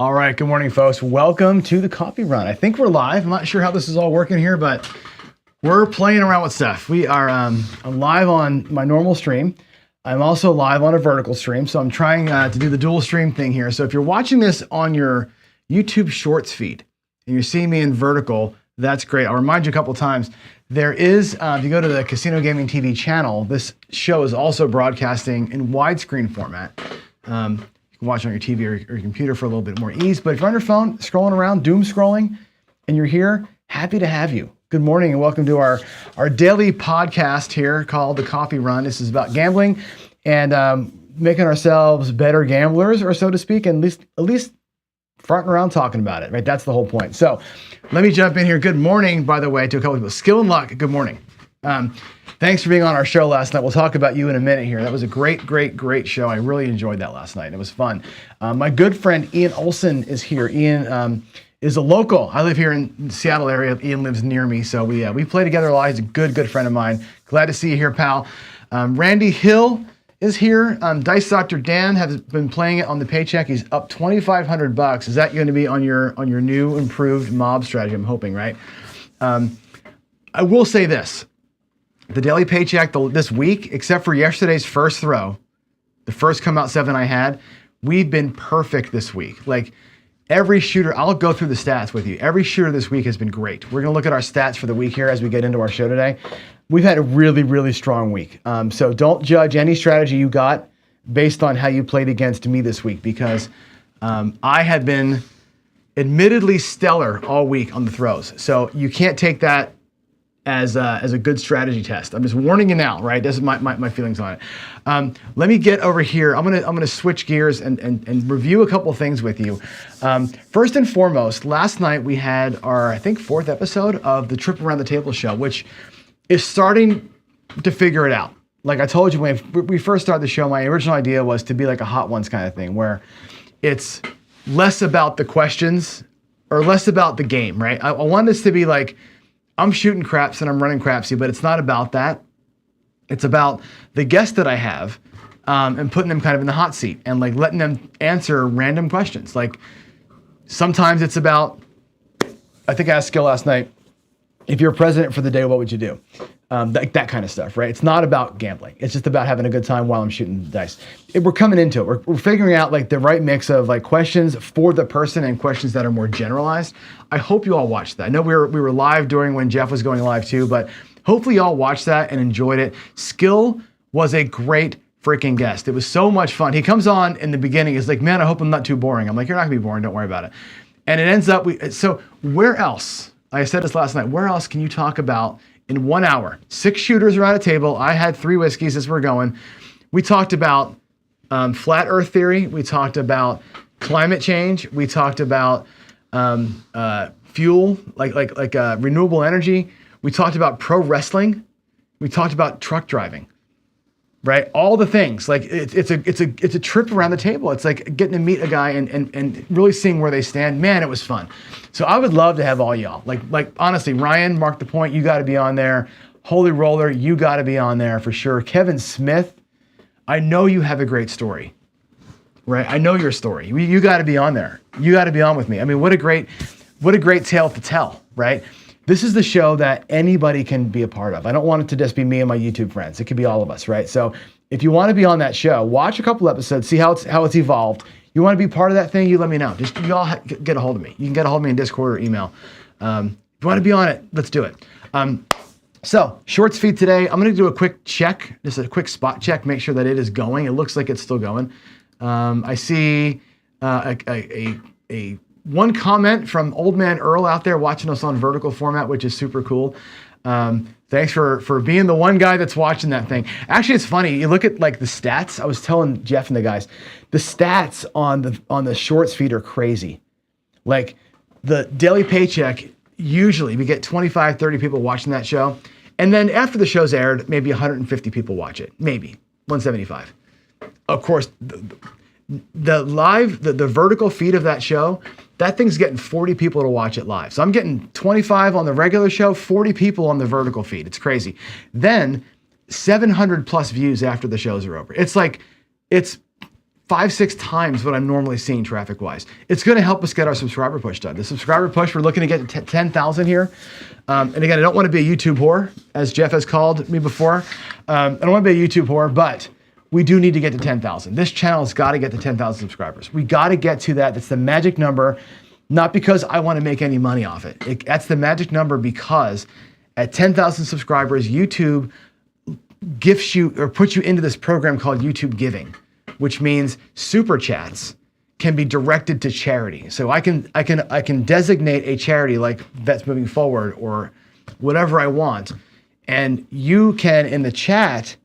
All right, good morning, folks. Welcome to the Coffee Run. I think we're live. I'm not sure how this is all working here, but we're playing around with stuff. We are I'm live on my normal stream. I'm also live on a vertical stream, so I'm trying to do the dual stream thing here. So if you're watching this on your YouTube Shorts feed and you're seeing me in vertical, that's great. I'll remind you a couple times. There is, if you go to the Casino Gaming TV channel, this show is also broadcasting in widescreen format. You can watch on your TV or your computer for a little bit more ease. But if you're on your phone, scrolling around, doom scrolling, and you're here, happy to have you. Good morning and welcome to our daily podcast here called The Coffee Run. This is about gambling and making ourselves better gamblers, or so to speak, and at least fronting around talking about it, right? That's the whole point. So let me jump in here. Good morning, by the way, to a couple of people. Skill and Luck, good morning. Thanks for being on our show last night. We'll talk about you in a minute here. That was a great show. I really enjoyed that last night. It was fun. My good friend Ian Olson is here. Ian is a local. I live here in the Seattle area. Ian lives near me, so we play together a lot. He's a good friend of mine. Glad to see you here, pal. Randy Hill is here. Dice Dr. Dan has been playing it on the paycheck. He's up $2,500. Is that going to be on your new improved mob strategy? I'm hoping, right? I will say this. The daily paycheck this week, except for yesterday's first throw, the first come out 7 I had, we've been perfect this week. Like every shooter, I'll go through the stats with you. Every shooter this week has been great. We're going to look at our stats for the week here as we get into our show today. We've had a really strong week. So don't judge any strategy you got based on how you played against me this week, because I had been admittedly stellar all week on the throws. So you can't take that as a good strategy test. I'm just warning you now, right? This is my feelings on it. Let me get over here. I'm gonna switch gears and review a couple things with you. First and foremost, last night we had our, I think, 4th episode of the Trip Around the Table show, which is starting to figure it out. Like I told you when we first started the show, my original idea was to be like a Hot Ones kind of thing, where it's less about the questions or less about the game, right? I want this to be like, I'm shooting craps and I'm running crapsy, but it's not about that. It's about the guests that I have and putting them kind of in the hot seat and like letting them answer random questions. Like sometimes it's about, I think I asked Skill last night, if you're president for the day, what would you do? That kind of stuff, right? It's not about gambling. It's just about having a good time while I'm shooting dice. We're coming into it. We're figuring out like the right mix of like questions for the person and questions that are more generalized. I hope you all watched that. I know we were live during when Jeff was going live too, but hopefully you all watched that and enjoyed it. Skill was a great freaking guest. It was so much fun. He comes on in the beginning. He's like, man, I hope I'm not too boring. I'm like, you're not gonna be boring. Don't worry about it. And it ends up, so where else, I said this last night, where else can you talk about in 1 hour? 6 shooters around a table. I had 3 whiskeys as we're going. We talked about flat earth theory. We talked about climate change. We talked about fuel, like renewable energy. We talked about pro wrestling. We talked about truck driving, right? All the things. Like it's a trip around the table. It's like getting to meet a guy and really seeing where they stand. Man, it was fun. So I would love to have all y'all. Like honestly, Ryan, Mark the Point, you got to be on there. Holy Roller, you got to be on there for sure. Kevin Smith, I know you have a great story, right? I know your story. You got to be on there. You got to be on with me. I mean, what a great tale to tell, right? This is the show that anybody can be a part of. I don't want it to just be me and my YouTube friends. It could be all of us, right? So if you want to be on that show, watch a couple episodes, see how it's evolved. You want to be part of that thing, you let me know. Just you all get a hold of me. You can get a hold of me in Discord or email. If you want to be on it, let's do it. So shorts feed today. I'm going to do a quick check, just a quick spot check, make sure that it is going. It looks like it's still going. I see a one comment from Old Man Earl out there watching us on vertical format, which is super cool. Thanks for being the one guy that's watching that thing. Actually, it's funny. You look at like the stats. I was telling Jeff and the guys, the stats on the shorts feed are crazy. Like the daily paycheck, usually we get 25, 30 people watching that show. And then after the show's aired, maybe 150 people watch it. Maybe 175. Of course, the live, the vertical feed of that show, that thing's getting 40 people to watch it live. So I'm getting 25 on the regular show, 40 people on the vertical feed. It's crazy. Then 700 plus views after the shows are over. It's like, it's 5-6 times what I'm normally seeing traffic-wise. It's going to help us get our subscriber push done. The subscriber push, we're looking to get to 10,000 here. And again, I don't want to be a YouTube whore, as Jeff has called me before. I don't want to be a YouTube whore, but we do need to get to 10,000. This channel has got to get to 10,000 subscribers. We got to get to that. That's the magic number, not because I want to make any money off it. That's the magic number because at 10,000 subscribers, YouTube gifts you or puts you into this program called YouTube Giving, which means super chats can be directed to charity. So I can designate a charity like Vets Moving Forward or whatever I want, and you can in the chat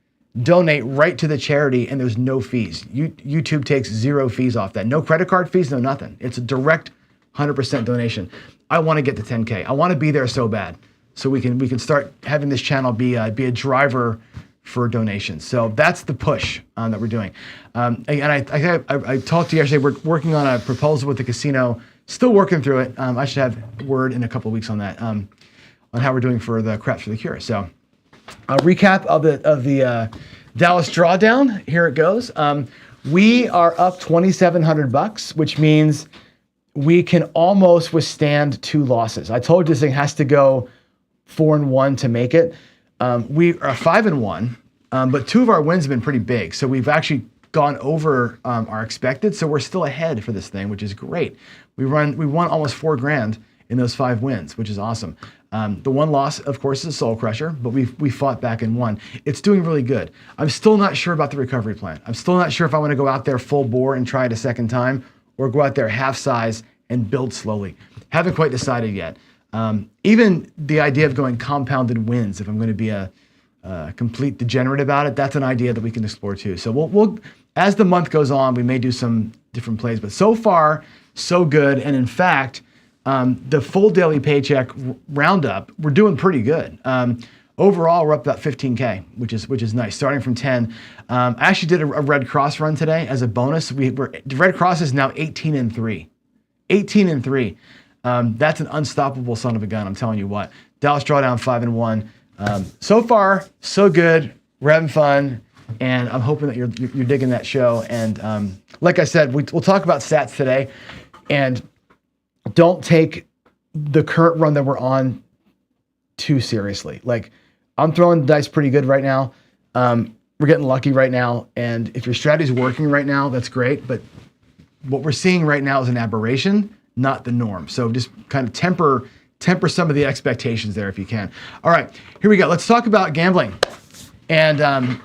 donate right to the charity, and there's no fees. YouTube takes 0 fees off that. No credit card fees, no nothing. It's a direct 100% donation. I want to get to 10K. I want to be there so bad, so we can start having this channel be a driver for donations. So that's the push that we're doing. And I talked to you yesterday. We're working on a proposal with the casino. Still working through it. I should have word in a couple of weeks on that, on how we're doing for the Craps for the Cure. So a recap of the Dallas drawdown. Here it goes. We are up $2,700, which means we can almost withstand 2 losses. I told you this thing has to go 4-1 to make it. We are 5-1, but 2 of our wins have been pretty big. So we've actually gone over our expected. So we're still ahead for this thing, which is great. We won almost $4,000 in those 5 wins, which is awesome. The one loss, of course, is a soul crusher, but we fought back and won. It's doing really good. I'm still not sure about the recovery plan. I'm still not sure if I want to go out there full bore and try it a second time or go out there half size and build slowly. Haven't quite decided yet. Even the idea of going compounded wins, if I'm going to be a complete degenerate about it, that's an idea that we can explore too. So we'll as the month goes on, we may do some different plays, but so far, so good. And in fact, the full daily paycheck roundup, we're doing pretty good. Overall, we're up about 15K, which is nice, starting from 10. I actually did a Red Cross run today as a bonus. The Red Cross is now 18-3. 18-3. That's an unstoppable son of a gun, I'm telling you what. Dallas Drawdown 5-1. So far, so good. We're having fun, and I'm hoping that you're digging that show. And like I said, we'll talk about stats today, and don't take the current run that we're on too seriously. Like, I'm throwing the dice pretty good right now. We're getting lucky right now, and if your strategy's working right now, that's great. But what we're seeing right now is an aberration, not the norm. So just kind of temper some of the expectations there if you can. All right, here we go. Let's talk about gambling. And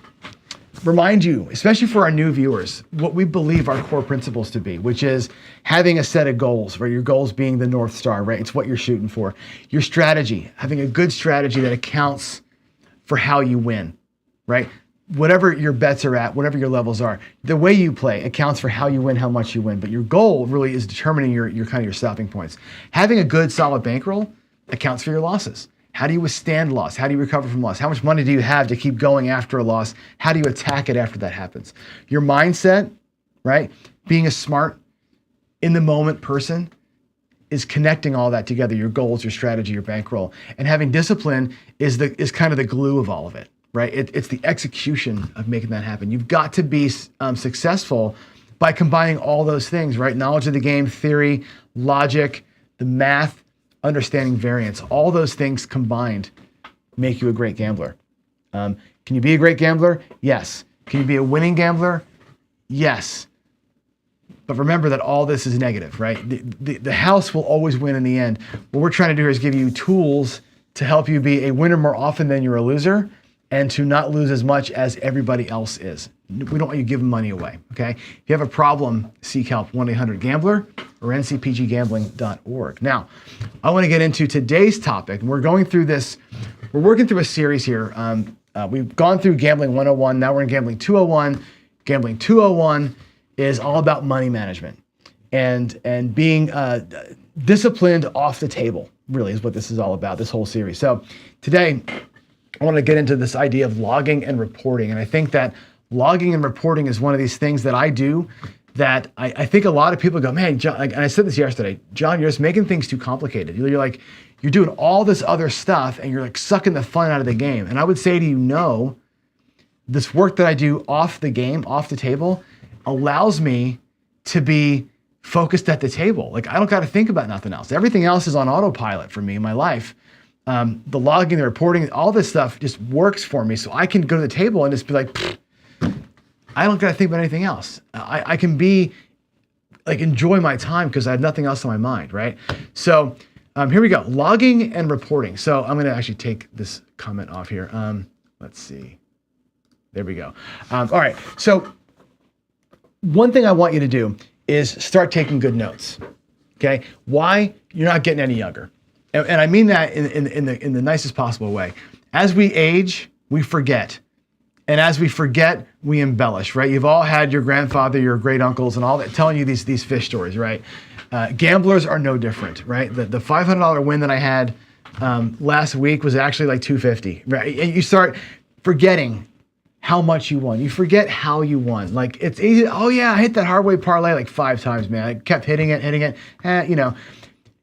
remind you, especially for our new viewers, what we believe our core principles to be, which is having a set of goals, right? Your goals being the North Star, right? It's what you're shooting for. Your strategy, having a good strategy that accounts for how you win, right? Whatever your bets are at, whatever your levels are, the way you play accounts for how you win, how much you win. But your goal really is determining your kind of your stopping points. Having a good, solid bankroll accounts for your losses. How do you withstand loss? How do you recover from loss? How much money do you have to keep going after a loss? How do you attack it after that happens? Your mindset, right? Being a smart, in the moment person is connecting all that together. Your goals, your strategy, your bankroll. And having discipline is kind of the glue of all of it. Right? It's the execution of making that happen. You've got to be successful by combining all those things, right? Knowledge of the game, theory, logic, the math, understanding variance. All those things combined make you a great gambler. Can you be a great gambler? Yes. Can you be a winning gambler? Yes. But remember that all this is negative, right? The house will always win in the end. What we're trying to do is give you tools to help you be a winner more often than you're a loser, and to not lose as much as everybody else is. We don't want you giving money away, okay? If you have a problem, seek help, 1-800-GAMBLER or ncpggambling.org. Now, I want to get into today's topic. We're going through this, we're working through a series here. We've gone through Gambling 101, now we're in Gambling 201. Gambling 201 is all about money management and being disciplined off the table, really is what this is all about, this whole series. So today, I want to get into this idea of logging and reporting. And I think that logging and reporting is one of these things that I do that I think a lot of people go, man, John, and I said this yesterday, John, you're just making things too complicated. You're doing all this other stuff and you're like sucking the fun out of the game. And I would say to you, no, this work that I do off the game, off the table, allows me to be focused at the table. Like I don't got to think about nothing else. Everything else is on autopilot for me in my life. The logging, the reporting, all this stuff just works for me. So I can go to the table and just be like, I don't got to think about anything else. I can be like, enjoy my time because I have nothing else on my mind, right? So here we go, logging and reporting. So I'm gonna actually take this comment off here. Let's see, there we go. All right, so one thing I want you to do is start taking good notes, okay? Why? You're not getting any younger. And I mean that in the nicest possible way. As we age, we forget. And as we forget, we embellish, right? You've all had your grandfather, your great uncles, and all that telling you these fish stories, right? Gamblers are no different, right? The $500 win that I had last week was actually like $250, right? And you start forgetting how much you won. You forget how you won. Like it's easy. Oh yeah, I hit that hard way parlay like 5 times, man. I kept hitting it.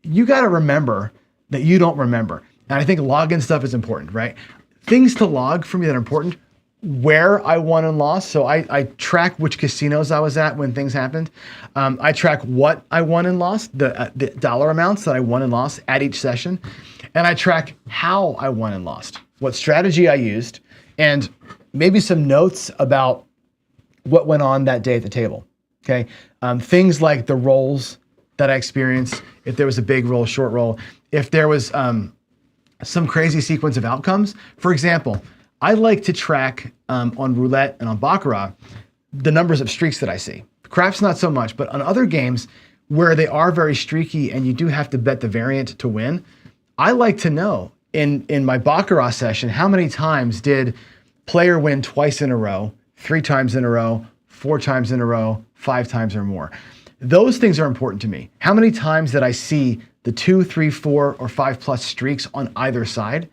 You got to remember that you don't remember. And I think login stuff is important, right? Things to log for me that are important. Where I won and lost. So I track which casinos I was at when things happened. I track what I won and lost, the dollar amounts that I won and lost at each session. And I track how I won and lost, what strategy I used, and maybe some notes about what went on that day at the table, okay? Things like the rolls that I experienced, if there was a big roll, short roll, if there was some crazy sequence of outcomes. For example, I like to track on roulette and on baccarat the numbers of streaks that I see. Craps not so much, but on other games where they are very streaky and you do have to bet the variant to win, I like to know in my baccarat session how many times did player win twice in a row, 3 times in a row, 4 times in a row, 5 times or more. Those things are important to me. How many times did I see the 2, 3, 4, or 5 plus streaks on either side?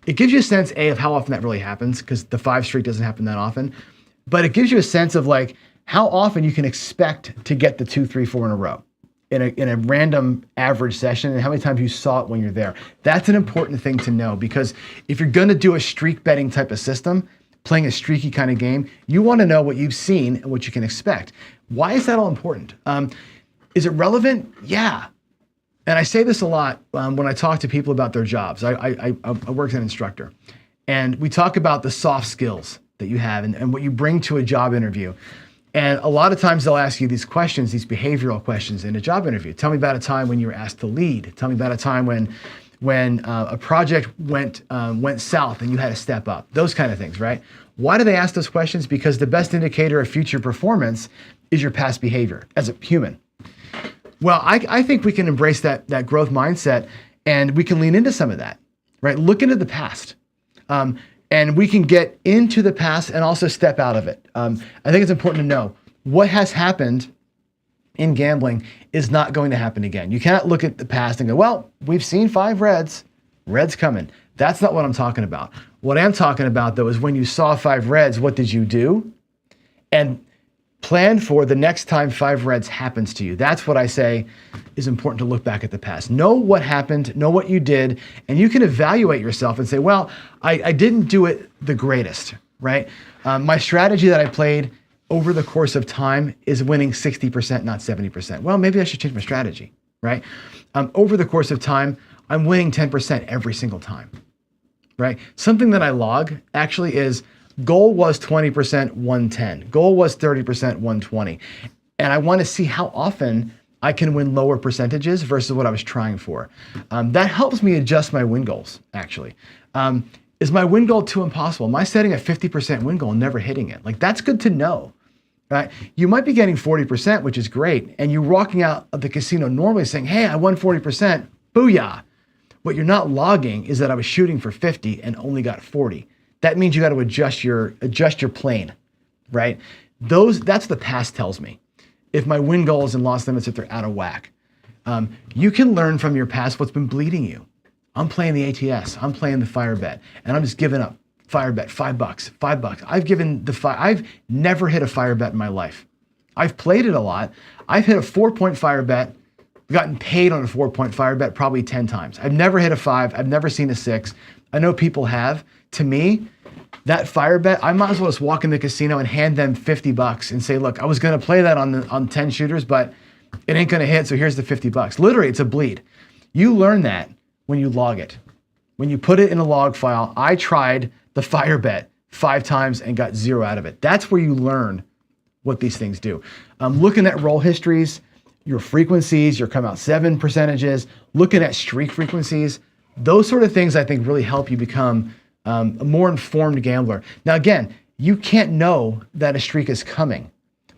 It gives you a sense, A, of how often that really happens, because the 5 streak doesn't happen that often. But it gives you a sense of like how often you can expect to get the 2, 3, 4 in a row in a random average session, and how many times you saw it when you're there. That's an important thing to know, because if you're going to do a streak betting type of system, playing a streaky kind of game, you want to know what you've seen and what you can expect. Why is that all important? Is it relevant? Yeah. And I say this a lot when I talk to people about their jobs. I work as an instructor, and we talk about the soft skills that you have and what you bring to a job interview. And a lot of times they'll ask you these questions, these behavioral questions in a job interview. Tell me about a time when you were asked to lead. Tell me about a time when a project went south and you had to step up. Those kind of things, right? Why do they ask those questions? Because the best indicator of future performance is your past behavior as a human. Well, I think we can embrace that growth mindset, and we can lean into some of that, right? Look into the past, and we can get into the past and also step out of it. I think it's important to know what has happened in gambling is not going to happen again. You cannot look at the past and go, well, we've seen 5 reds coming. That's not what I'm talking about. What I'm talking about, though, is when you saw 5 reds, what did you do? And plan for the next time 5 reds happens to you. That's what I say is important, to look back at the past. Know what happened, know what you did, and you can evaluate yourself and say, well, I didn't do it the greatest, right? My strategy that I played over the course of time is winning 60%, not 70%. Well, maybe I should change my strategy, right? Over the course of time, I'm winning 10% every single time, right? Something that I log actually is goal was 20%, 110. Goal was 30%, 120. And I want to see how often I can win lower percentages versus what I was trying for. That helps me adjust my win goals, actually. Is my win goal too impossible? Am I setting a 50% win goal and never hitting it? Like, that's good to know, right? You might be getting 40%, which is great, and you're walking out of the casino normally saying, hey, I won 40%, booyah. What you're not logging is that I was shooting for 50 and only got 40. That means you got to adjust your plane, right? That's the past tells me. If my win goals and loss limits, if they're out of whack. You can learn from your past what's been bleeding you. I'm playing the ATS, I'm playing the fire bet, and I'm just giving up. Fire bet, $5. I've never hit a fire bet in my life. I've played it a lot. I've hit a 4-point fire bet, gotten paid on a 4-point fire bet probably 10 times. I've never hit a 5. I've never seen a 6. I know people have. To me, that fire bet, I might as well just walk in the casino and hand them $50 and say, look, I was going to play that on 10 shooters, but it ain't going to hit. So here's the $50. Literally, it's a bleed. You learn that when you log it. When you put it in a log file, I tried the fire bet 5 times and got 0 out of it. That's where you learn what these things do. Looking at roll histories, your frequencies, your come out 7 percentages, looking at streak frequencies, those sort of things I think really help you become a more informed gambler. Now again, you can't know that a streak is coming,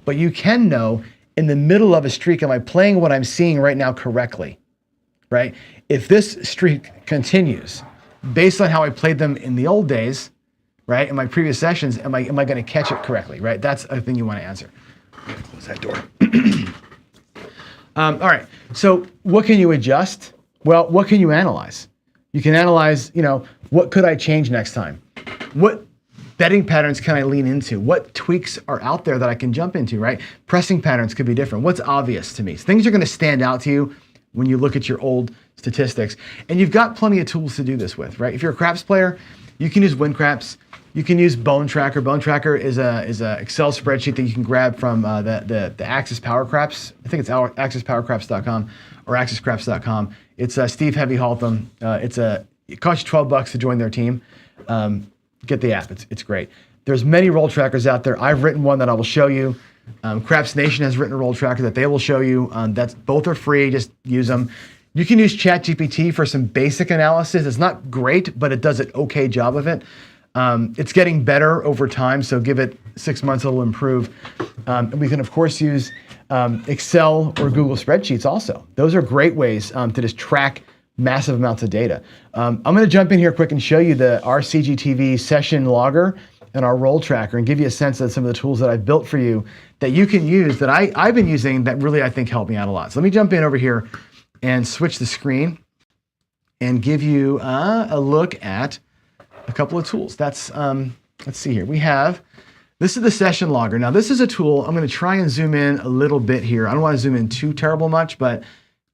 but you can know in the middle of a streak, am I playing what I'm seeing right now correctly, right? If this streak continues, based on how I played them in the old days, right, in my previous sessions, am I going to catch it correctly, right? That's a thing you want to answer. Close that door. All right, so what can you adjust? Well, what can you analyze? You can analyze, what could I change next time? What betting patterns can I lean into? What tweaks are out there that I can jump into, right? Pressing patterns could be different. What's obvious to me? Things are going to stand out to you when you look at your old statistics. And you've got plenty of tools to do this with, right? If you're a craps player, you can use WinCraps. You can use Bone Tracker. Bone Tracker is a Excel spreadsheet that you can grab from the Axis Power Craps. I think it's axispowercraps.com or axiscraps.com. It's Steve Heavy Haltham. It costs you $12 to join their team. Get the app. It's great. There's many roll trackers out there. I've written one that I will show you. Craps Nation has written a roll tracker that they will show you. Both are free. Just use them. You can use ChatGPT for some basic analysis. It's not great, but it does an okay job of it. It's getting better over time, so give it 6 months, it'll improve. We can, of course, use Excel or Google spreadsheets also. Those are great ways to just track massive amounts of data. I'm going to jump in here quick and show you our CGTV session logger and our roll tracker and give you a sense of some of the tools that I've built for you that you can use that I've been using that really, I think, help me out a lot. So let me jump in over here and switch the screen and give you a look at a couple of tools. Let's see here. This is the session logger. Now this is a tool. I'm going to try and zoom in a little bit here. I don't want to zoom in too terrible much, but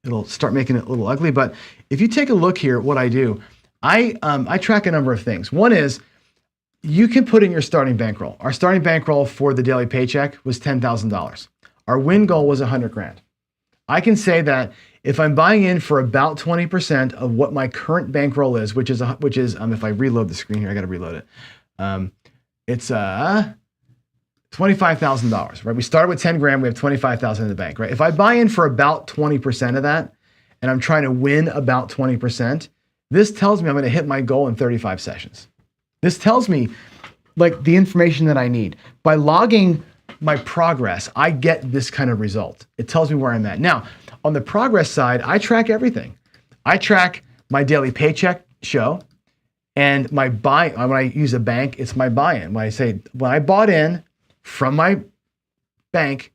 it'll start making it a little ugly. But if you take a look here, what I do, I track a number of things. One is you can put in your starting bankroll. Our starting bankroll for the daily paycheck was $10,000. Our win goal was 100 grand. I can say that if I'm buying in for about 20% of what my current bankroll is, which is if I reload the screen here, I got to reload it. It's $25,000, right? We started with 10 grand, we have 25,000 in the bank, right? If I buy in for about 20% of that, and I'm trying to win about 20%, this tells me I'm going to hit my goal in 35 sessions. This tells me like the information that I need. By logging my progress, I get this kind of result. It tells me where I'm at. Now, on the progress side, I track everything. I track my daily paycheck show and my buy. When I use a bank, it's my buy-in. When I bought in from my bank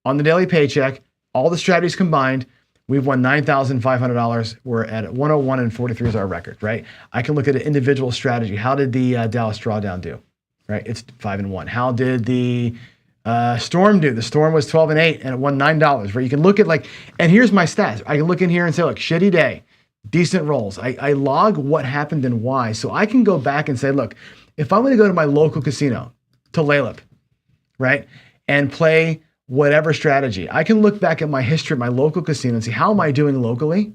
on the daily paycheck, all the strategies combined, we've won $9,500. We're at 101 and 43 is our record, right? I can look at an individual strategy. How did the Dallas Drawdown do, right? It's 5-1. How did the Storm do? The Storm was 12 and 8 and it won $9, right? You can look at and here's my stats. I can look in here and say, look, shitty day, decent rolls. I log what happened and why. So I can go back and say, look, if I'm going to go to my local casino, to Lalip, right, and play whatever strategy, I can look back at my history at my local casino and see how am I doing locally?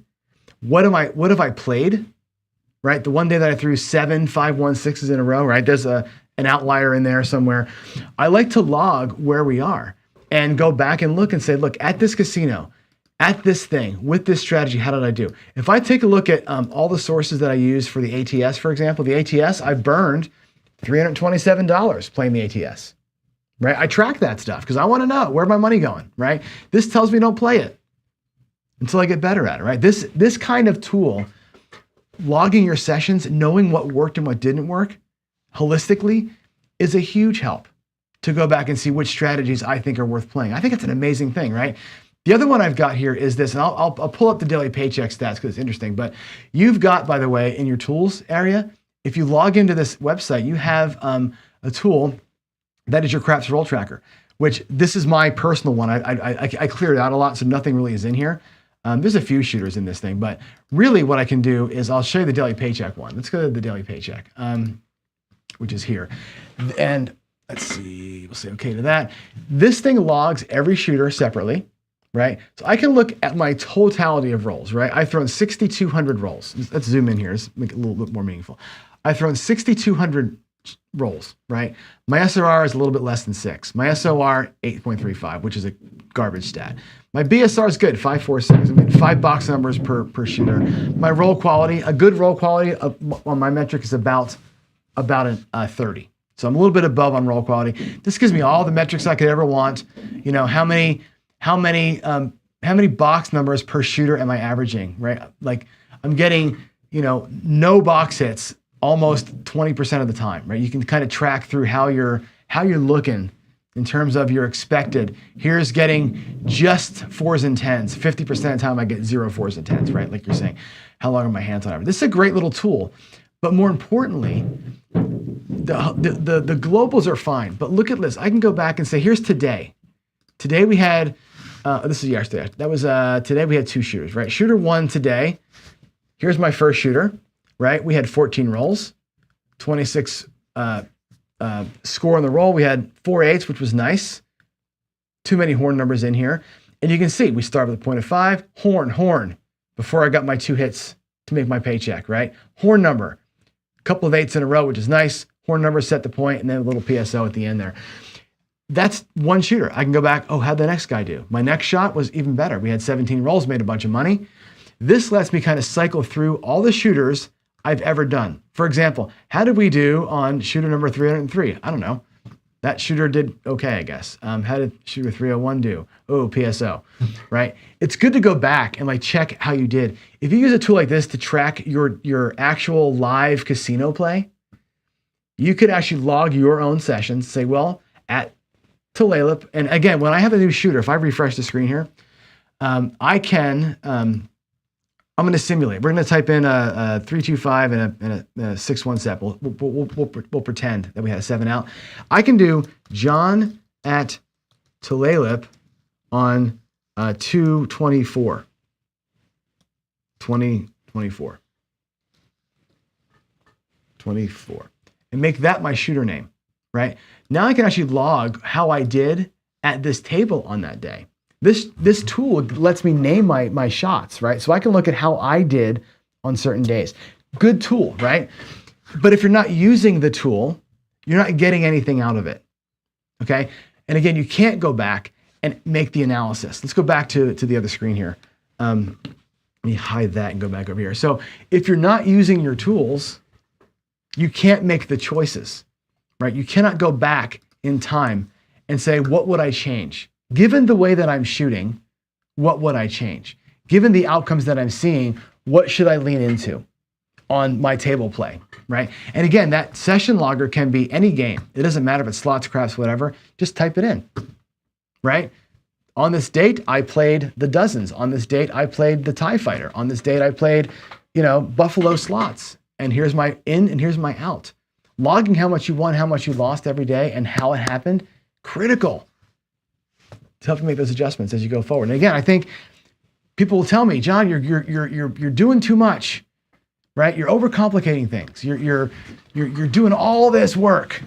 What have I played? Right? The one day that I threw 7 5-1-6s in a row, right? There's an outlier in there somewhere. I like to log where we are and go back and look and say, look, at this casino, at this thing, with this strategy, how did I do? If I take a look at all the sources that I use for the ATS, for example, the ATS, I burned $327 playing the ATS. Right? I track that stuff because I want to know where's my money going, right? This tells me don't play it until I get better at it, right? This kind of tool, logging your sessions, knowing what worked and what didn't work holistically is a huge help to go back and see which strategies I think are worth playing. I think it's an amazing thing, right? The other one I've got here is this, and I'll pull up the daily paycheck stats because it's interesting, but you've got, by the way, in your tools area, if you log into this website, you have a tool that is your craps roll tracker, which this is my personal one. I cleared out a lot, so nothing really is in here. There's a few shooters in this thing, but really what I can do is I'll show you the daily paycheck one. Let's go to the daily paycheck. which is here. And let's see, we'll say okay to that. This thing logs every shooter separately, right? So I can look at my totality of rolls, right? I've thrown 6,200 rolls. Let's zoom in here, let's make it a little bit more meaningful. I've thrown 6,200 rolls, right? My SRR is a little bit less than 6. My SOR, 8.35, which is a garbage stat. My BSR is good, 5.46. I mean, 5 box numbers per shooter. My roll quality, a good roll quality on my metric is about a 30. So I'm a little bit above on roll quality. This gives me all the metrics I could ever want. You know, how many box numbers per shooter am I averaging, right? Like I'm getting, you know, no box hits almost 20% of the time, right? You can kind of track through how you're looking in terms of your expected. Here's getting just 4s and 10s. 50% of the time I get 0 4s and 10s, right? Like you're saying, how long are my hands on average? This is a great little tool, but more importantly, the globals are fine. But look at this. I can go back and say, here's today. Today we had, this is yesterday. That was today we had 2 shooters, right? Shooter 1 today. Here's my first shooter, right? We had 14 rolls, 26 score on the roll. We had 4 8s, which was nice. Too many horn numbers in here. And you can see we start with a point of 5, horn, before I got my 2 hits to make my paycheck, right? Horn number, a couple of 8s in a row, which is nice. Horn number set the point, and then a little PSO at the end there. That's one shooter. I can go back, oh, how'd the next guy do? My next shot was even better. We had 17 rolls, made a bunch of money. This lets me kind of cycle through all the shooters I've ever done. For example, how did we do on shooter number 303? I don't know. That shooter did okay, I guess. How did shooter 301 do? Oh, PSO, right? It's good to go back and like check how you did. If you use a tool like this to track your actual live casino play, you could actually log your own sessions, say, well, at Tulalip, and again, when I have a new shooter, if I refresh the screen here, I can, I'm going to simulate. We're going to type in a 325 and a 6-1 set. We'll pretend that we had a 7 out. I can do John at Tulalip on 224. 24. And make that my shooter name, right? Now I can actually log how I did at this table on that day. This tool lets me name my shots, right? So I can look at how I did on certain days. Good tool, right? But if you're not using the tool, you're not getting anything out of it, okay? And again, you can't go back and make the analysis. Let's go back to the other screen here. Let me hide that and go back over here. So if you're not using your tools, you can't make the choices, right? You cannot go back in time and say, what would I change? Given the way that I'm shooting, what would I change? Given the outcomes that I'm seeing, what should I lean into on my table play, right? And again, that session logger can be any game. It doesn't matter if it's slots, craps, whatever. Just type it in, right? On this date, I played the dozens. On this date, I played the TIE Fighter. On this date, I played, Buffalo slots. And here's my in and here's my out. Logging how much you won, how much you lost every day, and how it happened, critical to help you make those adjustments as you go forward. And again, I think people will tell me, John, you're doing too much, right? You're overcomplicating things. You're doing all this work.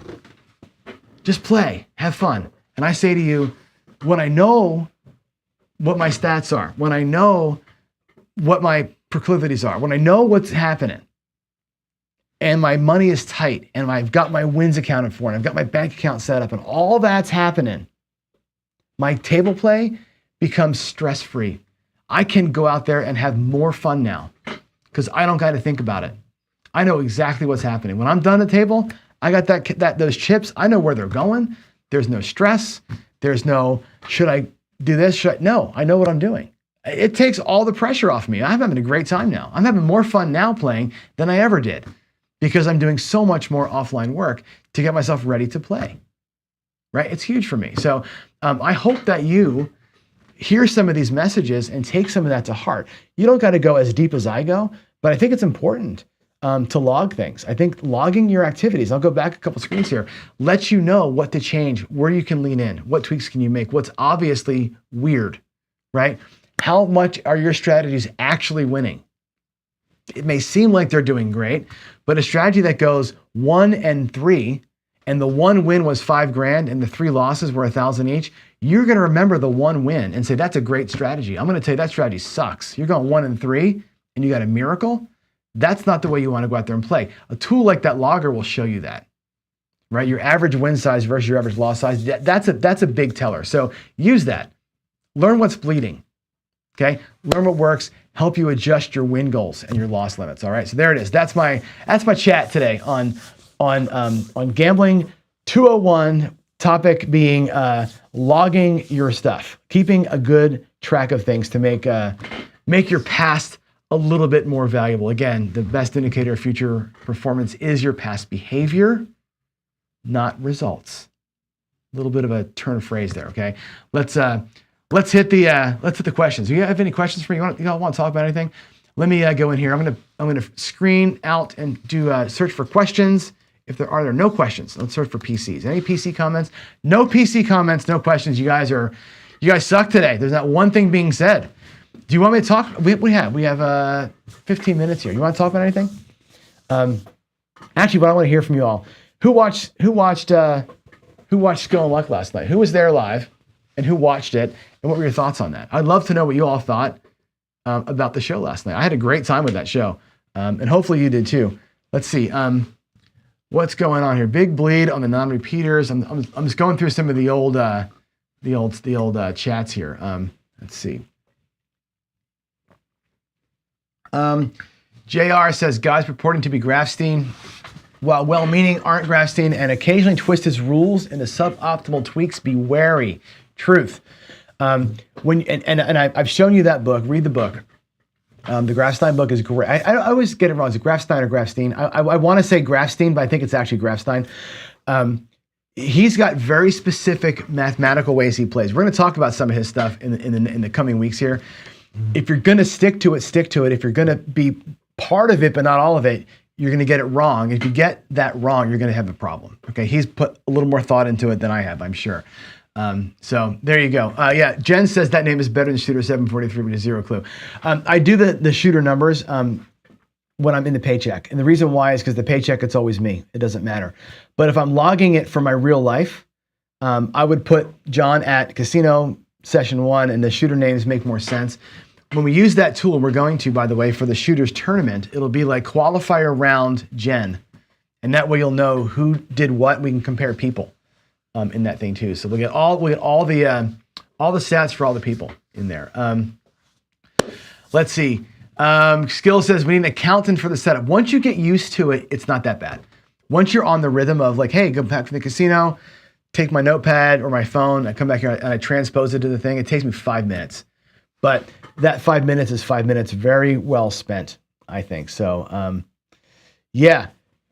Just play, have fun. And I say to you, when I know what my stats are, when I know what my proclivities are, when I know what's happening, and my money is tight, and I've got my wins accounted for, and I've got my bank account set up, and all that's happening, my table play becomes stress-free. I can go out there and have more fun now because I don't got to think about it. I know exactly what's happening. When I'm done at the table, I got those chips. I know where they're going. There's no stress. There's no, should I do this? No, I know what I'm doing. It takes all the pressure off me. I'm having a great time now. I'm having more fun now playing than I ever did because I'm doing so much more offline work to get myself ready to play. Right? It's huge for me. So I hope that you hear some of these messages and take some of that to heart. You don't got to go as deep as I go, but I think it's important to log things. I think logging your activities, I'll go back a couple screens here, lets you know what to change, where you can lean in, what tweaks can you make, what's obviously weird, right? How much are your strategies actually winning? It may seem like they're doing great, But a strategy that goes 1 and 3, and the one win was $5,000 and the 3 losses were $1,000 each, you're going to remember the one win and say, that's a great strategy. I'm going to tell you that strategy sucks. You're going 1 and 3 and you got a miracle. That's not the way you want to go out there and play. A tool like that logger will show you that, right? Your average win size versus your average loss size. That's a big teller. So use that. Learn what's bleeding. Okay. Learn what works. Help you adjust your win goals and your loss limits. All right. So there it is. That's my chat today on gambling 201. Topic being logging your stuff, keeping a good track of things to make your past a little bit more valuable. Again, the best indicator of future performance is your past behavior, not results. A little bit of a turn of phrase there. Okay, let's hit the questions. Do you have any questions for me? You all want to talk about anything? Let me go in here. I'm gonna screen out and do a search for questions. If there are no questions, let's search for PCs. Any PC comments? No PC comments, no questions. You guys suck today. There's not one thing being said. Do you want me to talk? We have 15 minutes here. You want to talk about anything? Actually, but I want to hear from you all. Who watched Skill and Luck last night? Who was there live, and who watched it? And what were your thoughts on that? I'd love to know what you all thought about the show last night. I had a great time with that show, and hopefully you did too. Let's see. What's going on here? Big bleed on the non-repeaters. I'm just going through some of the old chats here. Let's see. JR says guys purporting to be Grafstein, while well-meaning, aren't Grafstein, and occasionally twist his rules into suboptimal tweaks. Be wary. Truth. I've shown you that book. Read the book. The Grafstein book is great. I always get it wrong. Is it Grafstein or Grafstein? I want to say Grafstein, but I think it's actually Grafstein. He's got very specific mathematical ways he plays. We're going to talk about some of his stuff in the coming weeks here. If you're going to stick to it, stick to it. If you're going to be part of it, but not all of it, you're going to get it wrong. If you get that wrong, you're going to have a problem. Okay, he's put a little more thought into it than I have, I'm sure. So there you go. Yeah, Jen says that name is better than Shooter 743, but has zero clue. I do the shooter numbers when I'm in the paycheck. And the reason why is because the paycheck, it's always me. It doesn't matter. But if I'm logging it for my real life, I would put John at casino session 1 and the shooter names make more sense. When we use that tool, and we're going to, by the way, for the shooters tournament, it'll be like qualifier round Jen. And that way you'll know who did what. We can compare people in that thing too. So we'll get all the stats for all the people in there. Let's see. Skill says we need an accountant for the setup. Once you get used to it, it's not that bad. Once you're on the rhythm of like, hey, go back from the casino, take my notepad or my phone, I come back here and I transpose it to the thing. It takes me 5 minutes. But that 5 minutes is 5 minutes very well spent, I think. So, yeah.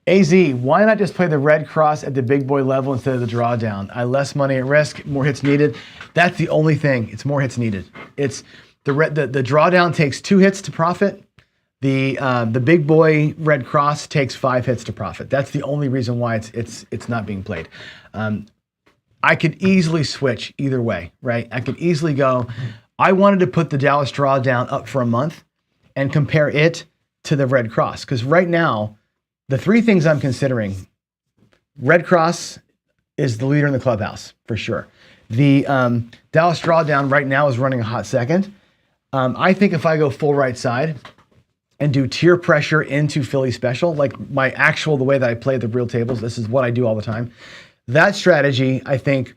AZ, why not just play the red cross at the big boy level instead of the drawdown? Less money at risk, more hits needed. That's the only thing. It's more hits needed. It's the drawdown takes 2 hits to profit. The big boy red cross takes 5 hits to profit. That's the only reason why it's not being played. I could easily switch either way, right? I could easily go. I wanted to put the Dallas drawdown up for a month and compare it to the red cross because right now. The 3 things I'm considering, Red Cross is the leader in the clubhouse, for sure. The Dallas Drawdown right now is running a hot second. I think if I go full right side and do tier pressure into Philly Special, like the way that I play the real tables, this is what I do all the time. That strategy, I think,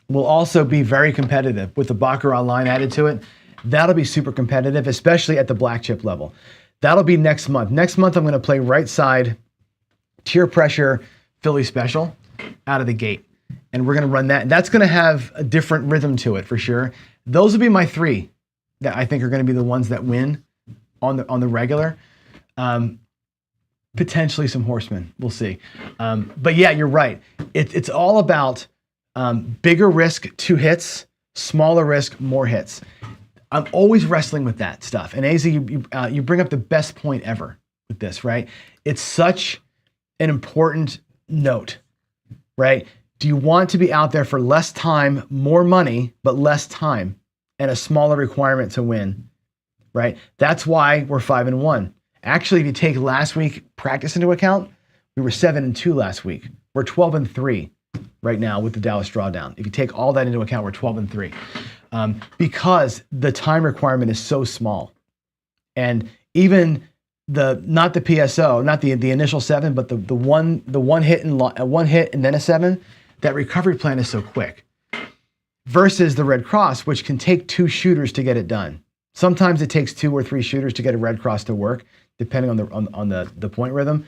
will also be very competitive with the Baccarat line added to it. That'll be super competitive, especially at the black chip level. That'll be next month. Next month, I'm going to play right side, tier pressure, Philly Special out of the gate. And we're going to run that. And that's going to have a different rhythm to it for sure. Those will be my 3 that I think are going to be the ones that win on the regular. Potentially some horsemen. We'll see. But yeah, you're right. It's all about bigger risk, 2 hits, smaller risk, more hits. I'm always wrestling with that stuff. And AZ, you bring up the best point ever with this, right? It's such an important note, right? Do you want to be out there for less time, more money, but less time and a smaller requirement to win, right? That's why we're 5-1. Actually, if you take last week practice into account, we were 7-2 last week. We're 12-3 right now with the Dallas drawdown. If you take all that into account, we're 12-3 because the time requirement is so small. And even not the PSO, not the initial 7, but the one hit and then a 7, that recovery plan is so quick. Versus the Red Cross, which can take 2 shooters to get it done. Sometimes it takes 2 or 3 shooters to get a Red Cross to work, depending on the point rhythm.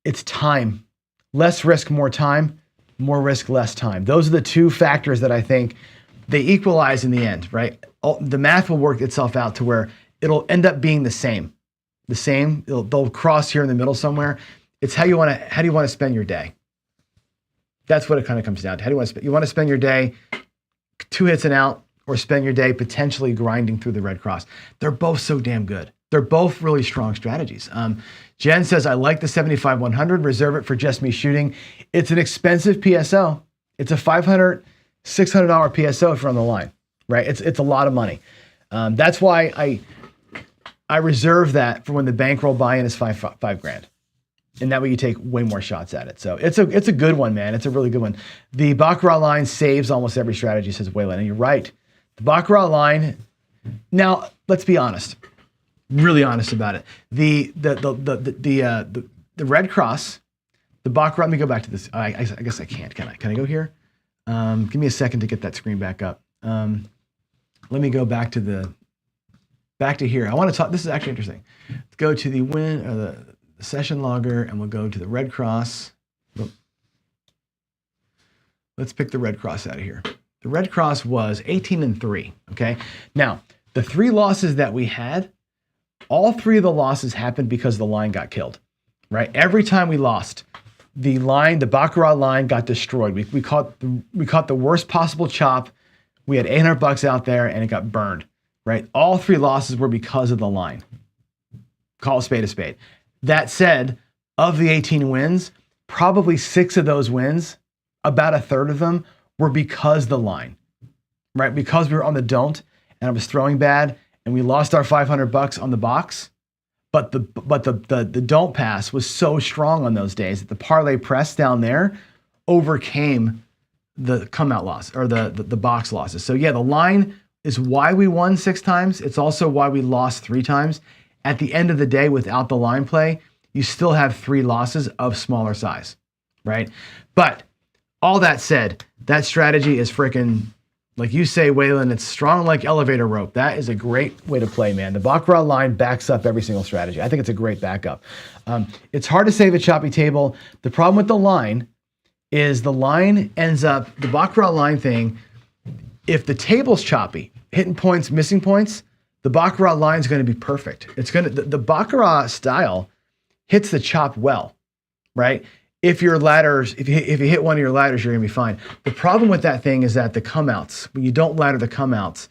It's time. Less risk, more time. More risk, less time. Those are the 2 factors that I think they equalize in the end, right? The math will work itself out to where it'll end up being the same. They'll cross here in the middle somewhere. It's how do you want to spend your day? That's what it kind of comes down to. How do you want to spend your day 2 hits and out, or spend your day potentially grinding through the Red Cross? They're both so damn good. They're both really strong strategies. Jen says, I like the 75-100, reserve it for just me shooting. It's an expensive PSO. It's a $500, $600 PSO if you're on the line, right? It's a lot of money. That's why I reserve that for when the bankroll buy-in is five grand. And that way you take way more shots at it. So it's a good one, man. It's a really good one. The Baccarat line saves almost every strategy, says Waylon. And you're right. The Baccarat line, now let's be honest. Really honest about it. The Red Cross, the Baccarat, let me go back to this. I guess I can't, can I? Can I go here? Give me a second to get that screen back up. Let me go back to here. I want to talk, this is actually interesting. Let's go to the session logger, and we'll go to the Red Cross. Let's pick the Red Cross out of here. The Red Cross was 18-3, okay? Now, the 3 losses that we had, all 3 of the losses happened because the line got killed, right? Every time we lost, the Baccarat line got destroyed. We caught the worst possible chop. We had $800 out there, and it got burned, right? All 3 losses were because of the line. Call a spade a spade. That said, of the 18 wins, probably 6 of those wins, about a third of them, were because the line, right? Because we were on the don't, and I was throwing bad, and we lost our $500 on the box. But the don't pass was so strong on those days that the parlay press down there overcame the come out loss or the box losses. So yeah, the line is why we won 6 times. It's also why we lost 3 times. At the end of the day, without the line play, you still have 3 losses of smaller size, right? But all that said, that strategy is freaking, like you say, Waylon, it's strong like elevator rope. That is a great way to play, man. The Baccarat line backs up every single strategy. I think it's a great backup. It's hard to save a choppy table. The problem with the line is the line ends up, the Baccarat line thing, if the table's choppy, hitting points, missing points, the Baccarat line is going to be perfect. It's going to, the Baccarat style hits the chop well, right? If your ladders, if you hit one of your ladders, you're going to be fine. The problem with that thing is that the come outs, when you don't ladder the come outs,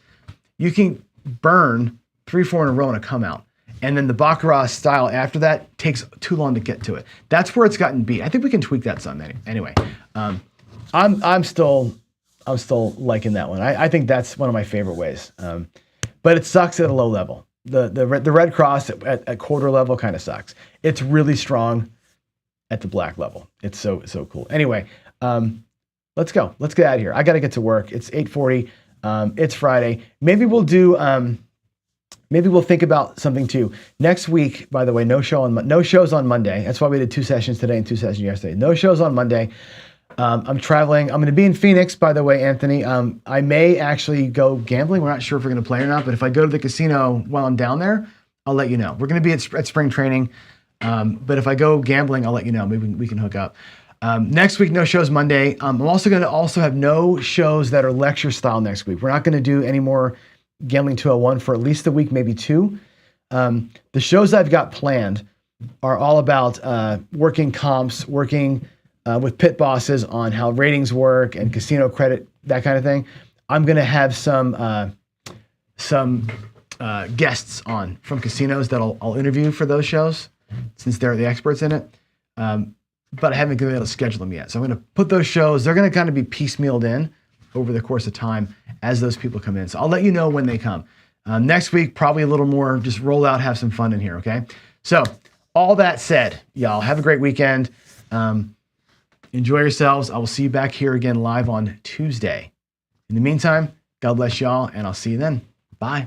you can burn 3-4 in a row in a come out. And then the Baccarat style after that takes too long to get to it. That's where it's gotten beat. I think we can tweak that some anyway. I'm still liking that one. I think that's one of my favorite ways. But it sucks at a low level. The Red Cross at quarter level kind of sucks. It's really strong at the black level. It's so cool. Anyway, let's go. Let's get out of here. I got to get to work. It's 8:40. It's Friday. Maybe we'll do. Maybe we'll think about something too. Next week, by the way, no shows on Monday. That's why we did 2 sessions today and 2 sessions yesterday. No shows on Monday. I'm traveling. I'm going to be in Phoenix, by the way, Anthony. I may actually go gambling. We're not sure if we're going to play or not, but if I go to the casino while I'm down there, I'll let you know. We're going to be at spring training. But if I go gambling, I'll let you know. Maybe we can hook up. Next week, no shows Monday. I'm also going to have no shows that are lecture style next week. We're not going to do any more Gambling 201 for at least a week, maybe 2. The shows I've got planned are all about working comps, working with pit bosses on how ratings work and casino credit, that kind of thing. I'm going to have some guests on from casinos that I'll interview for those shows, since they're the experts in it. But I haven't been able to schedule them yet. So I'm going to put those shows, they're going to kind of be piecemealed in over the course of time as those people come in. So I'll let you know when they come. Next week, probably a little more, just roll out, have some fun in here, okay? So all that said, y'all have a great weekend. Enjoy yourselves. I will see you back here again live on Tuesday. In the meantime, God bless y'all, and I'll see you then. Bye.